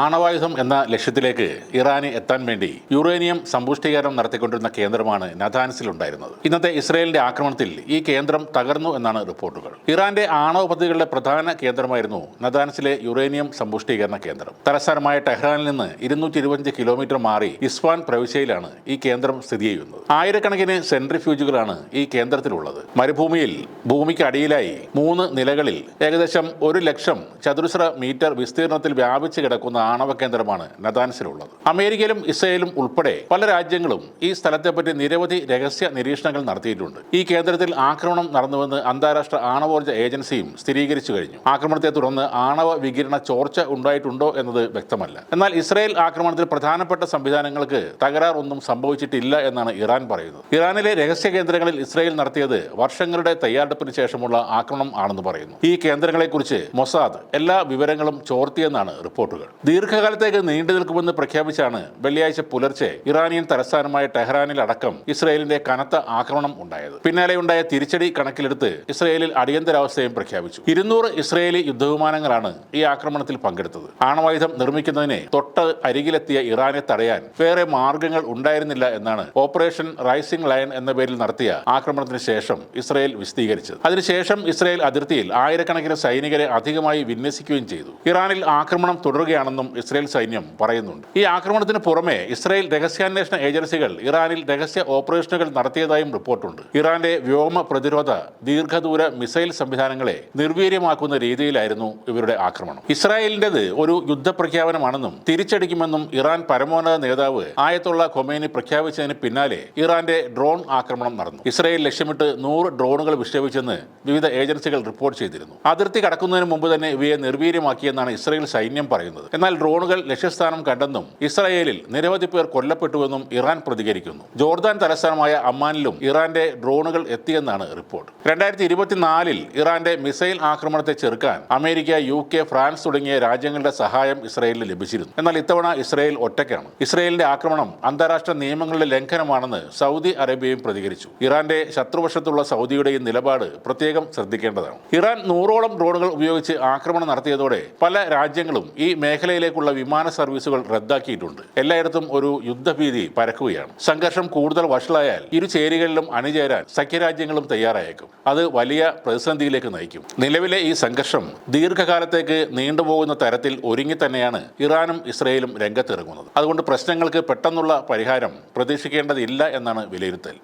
ആണവായുധം എന്ന ലക്ഷ്യത്തിലേക്ക് ഇറാന് എത്താൻ വേണ്ടി യുറേനിയം സമ്പുഷ്ടീകരണം നടത്തിക്കൊണ്ടിരുന്ന കേന്ദ്രമാണ് നഥാൻസിലുണ്ടായിരുന്നത്. ഇന്നത്തെ ഇസ്രയേലിന്റെ ആക്രമണത്തിൽ ഈ കേന്ദ്രം തകർന്നു എന്നാണ് റിപ്പോർട്ടുകൾ. ഇറാന്റെ ആണവ പദ്ധതികളുടെ പ്രധാന കേന്ദ്രമായിരുന്നു നഥാൻസിലെ യുറേനിയം സമ്പുഷ്ടീകരണ കേന്ദ്രം. തലസ്ഥാനമായ ടെഹ്റാനിൽ നിന്ന് 225 കിലോമീറ്റർ മാറി ഇസ്ഫാൻ പ്രവിശ്യയിലാണ് ഈ കേന്ദ്രം സ്ഥിതി ചെയ്യുന്നത്. ആയിരക്കണക്കിന് സെൻട്രിഫ്യൂജുകളാണ് ഈ കേന്ദ്രത്തിലുള്ളത്. മരുഭൂമിയിൽ ഭൂമിക്ക് അടിയിലായി 3 നിലകളിൽ ഏകദേശം 1,00,000 ചതുരശ്ര മീറ്റർ വിസ്തീർണത്തിൽ വ്യാപിച്ചു കിടക്കുന്ന ആണവ കേന്ദ്രമാണ് നഥാൻസിലുള്ളത്. അമേരിക്കയിലും ഇസ്രയേലും ഉൾപ്പെടെ പല രാജ്യങ്ങളും ഈ സ്ഥലത്തെപ്പറ്റി നിരവധി രഹസ്യ നിരീക്ഷണങ്ങൾ നടത്തിയിട്ടുണ്ട്. ഈ കേന്ദ്രത്തിൽ ആക്രമണം നടന്നുവെന്ന് അന്താരാഷ്ട്ര ആണവോർജ്ജ ഏജൻസിയും സ്ഥിരീകരിച്ചു കഴിഞ്ഞു. ആക്രമണത്തെ തുടർന്ന് ആണവ വികിരണ ചോർച്ച ഉണ്ടായിട്ടുണ്ടോ എന്നത് വ്യക്തമല്ല. എന്നാൽ ഇസ്രയേൽ ആക്രമണത്തിൽ പ്രധാനപ്പെട്ട സംവിധാനങ്ങൾക്ക് തകരാറൊന്നും സംഭവിച്ചിട്ടില്ല എന്നാണ് ഇറാൻ പറയുന്നത്. ഇറാനിലെ രഹസ്യ കേന്ദ്രങ്ങളിൽ ഇസ്രയേൽ നടത്തിയത് വർഷങ്ങളുടെ തയ്യാറെടുപ്പിന് ശേഷമുള്ള ആക്രമണം ആണെന്ന് പറയുന്നു. ഈ കേന്ദ്രങ്ങളെക്കുറിച്ച് മൊസാദ് എല്ലാ വിവരങ്ങളും ചോർത്തിയെന്നാണ് റിപ്പോർട്ടുകൾ. ദീർഘകാലത്തേക്ക് നീണ്ടു നിൽക്കുമെന്ന് പ്രഖ്യാപിച്ചാണ് വെള്ളിയാഴ്ച പുലർച്ചെ ഇറാനിയൻ തലസ്ഥാനമായ ടെഹ്റാനിൽ അടക്കം ഇസ്രയേലിന്റെ കനത്ത ആക്രമണം ഉണ്ടായത്. പിന്നാലെയുണ്ടായ തിരിച്ചടി കണക്കിലെടുത്ത് ഇസ്രയേലിൽ അടിയന്തരാവസ്ഥയും പ്രഖ്യാപിച്ചു. 200 ഇസ്രയേലി യുദ്ധവിമാനങ്ങളാണ് ഈ ആക്രമണത്തിൽ പങ്കെടുത്തത്. ആണവായുധം നിർമ്മിക്കുന്നതിന് തൊട്ട് അരികിലെത്തിയ ഇറാനെ തടയാൻ വേറെ മാർഗങ്ങൾ ഉണ്ടായിരുന്നില്ല എന്നാണ് ഓപ്പറേഷൻ റൈസിംഗ് ലയൺ എന്ന പേരിൽ നടത്തിയ ആക്രമണത്തിന് ശേഷം ഇസ്രയേൽ വിശദീകരിച്ചത്. അതിനുശേഷം ഇസ്രയേൽ അതിർത്തിയിൽ ആയിരക്കണക്കിന് സൈനികരെ അധികമായി വിന്യസിക്കുകയും ചെയ്തു. ഇറാനിൽ ആക്രമണം തുടരുകയാണെന്നും ഇസ്രയേൽ സൈന്യം പറയുന്നുണ്ട്. ഈ ആക്രമണത്തിന് പുറമെ ഇസ്രയേൽ രഹസ്യാന്വേഷണ ഏജൻസികൾ ഇറാനിൽ രഹസ്യ ഓപ്പറേഷനുകൾ നടത്തിയതായും റിപ്പോർട്ടുണ്ട്. ഇറാന്റെ വ്യോമ പ്രതിരോധ ദീർഘദൂര മിസൈൽ സംവിധാനങ്ങളെ നിർവീര്യമാക്കുന്ന രീതിയിലായിരുന്നു ഇവരുടെ ആക്രമണം. ഇസ്രായേലിന്റേത് ഒരു യുദ്ധപ്രഖ്യാപനമാണെന്നും തിരിച്ചടിക്കുമെന്നും ഇറാൻ പരമോന്നത നേതാവ് ആയത്തുള്ള ഖൊമേനി പ്രഖ്യാപിച്ചതിന് പിന്നാലെ ഇറാന്റെ ഡ്രോൺ ആക്രമണം നടന്നു. ഇസ്രായേൽ ലക്ഷ്യമിട്ട് 100 ഡ്രോണുകൾ വിക്ഷേപിച്ചെന്ന് വിവിധ ഏജൻസികൾ റിപ്പോർട്ട് ചെയ്തിരുന്നു. അതിർത്തി കടക്കുന്നതിന് മുമ്പ് തന്നെ ഇവയെ നിർവീര്യമാക്കിയെന്നാണ് ഇസ്രായേൽ സൈന്യം പറയുന്നത്. എന്നാൽ ഡ്രോണുകൾ ലക്ഷ്യസ്ഥാനം കണ്ടെന്നും ഇസ്രായേലിൽ നിരവധി പേർ കൊല്ലപ്പെട്ടുവെന്നും ഇറാൻ പ്രതികരിക്കുന്നു. ജോർദാൻ തലസ്ഥാനമായ അമ്മാനിലും ഇറാന്റെ ഡ്രോണുകൾ എത്തിയെന്നാണ് റിപ്പോർട്ട്. 2024 ഇറാന്റെ മിസൈൽ ആക്രമണത്തെ ചെറുക്കാൻ അമേരിക്ക, UK, ഫ്രാൻസ് തുടങ്ങിയ രാജ്യങ്ങളുടെ സഹായം ഇസ്രായേലിന് ലഭിച്ചിരുന്നു. എന്നാൽ ഇത്തവണ ഇസ്രായേൽ ഒറ്റയ്ക്കാണ്. ഇസ്രായേലിന്റെ ആക്രമണം അന്താരാഷ്ട്ര നിയമങ്ങളുടെ ലംഘനമാണെന്ന് സൗദി അറേബ്യയും പ്രതികരിച്ചു. ഇറാന്റെ ശത്രുവശത്തുള്ള സൗദിയുടെയും നിലപാട് പ്രത്യേകം ശ്രദ്ധിക്കേണ്ടതാണ്. ഇറാൻ 100ഓളം ഡ്രോണുകൾ ഉപയോഗിച്ച് ആക്രമണം നടത്തിയതോടെ പല രാജ്യങ്ങളും ഈ മേഖലയിലേക്കുള്ള വിമാന സർവീസുകൾ റദ്ദാക്കിയിട്ടുണ്ട്. എല്ലായിടത്തും ഒരു യുദ്ധഭീതി പരക്കുകയാണ്. സംഘർഷം കൂടുതൽ വഷളായാൽ ഇരു ചേരികളിലും അണിചേരാൻ സഖ്യരാജ്യങ്ങളും തയ്യാറായേക്കും. അത് വലിയ പ്രതിസന്ധിയിലേക്ക് നയിക്കും. നിലവിലെ ഈ സംഘർഷം ദീർഘകാലത്തേക്ക് നീണ്ടുപോകുന്ന തരത്തിൽ ഒരുങ്ങി തന്നെയാണ് ഇറാനും ഇസ്രയേലും രംഗത്തിറങ്ങുന്നത്. അതുകൊണ്ട് പ്രശ്നങ്ങൾക്ക് പെട്ടെന്നുള്ള പരിഹാരം പ്രതീക്ഷിക്കേണ്ടതില്ല എന്നാണ് വിലയിരുത്തൽ.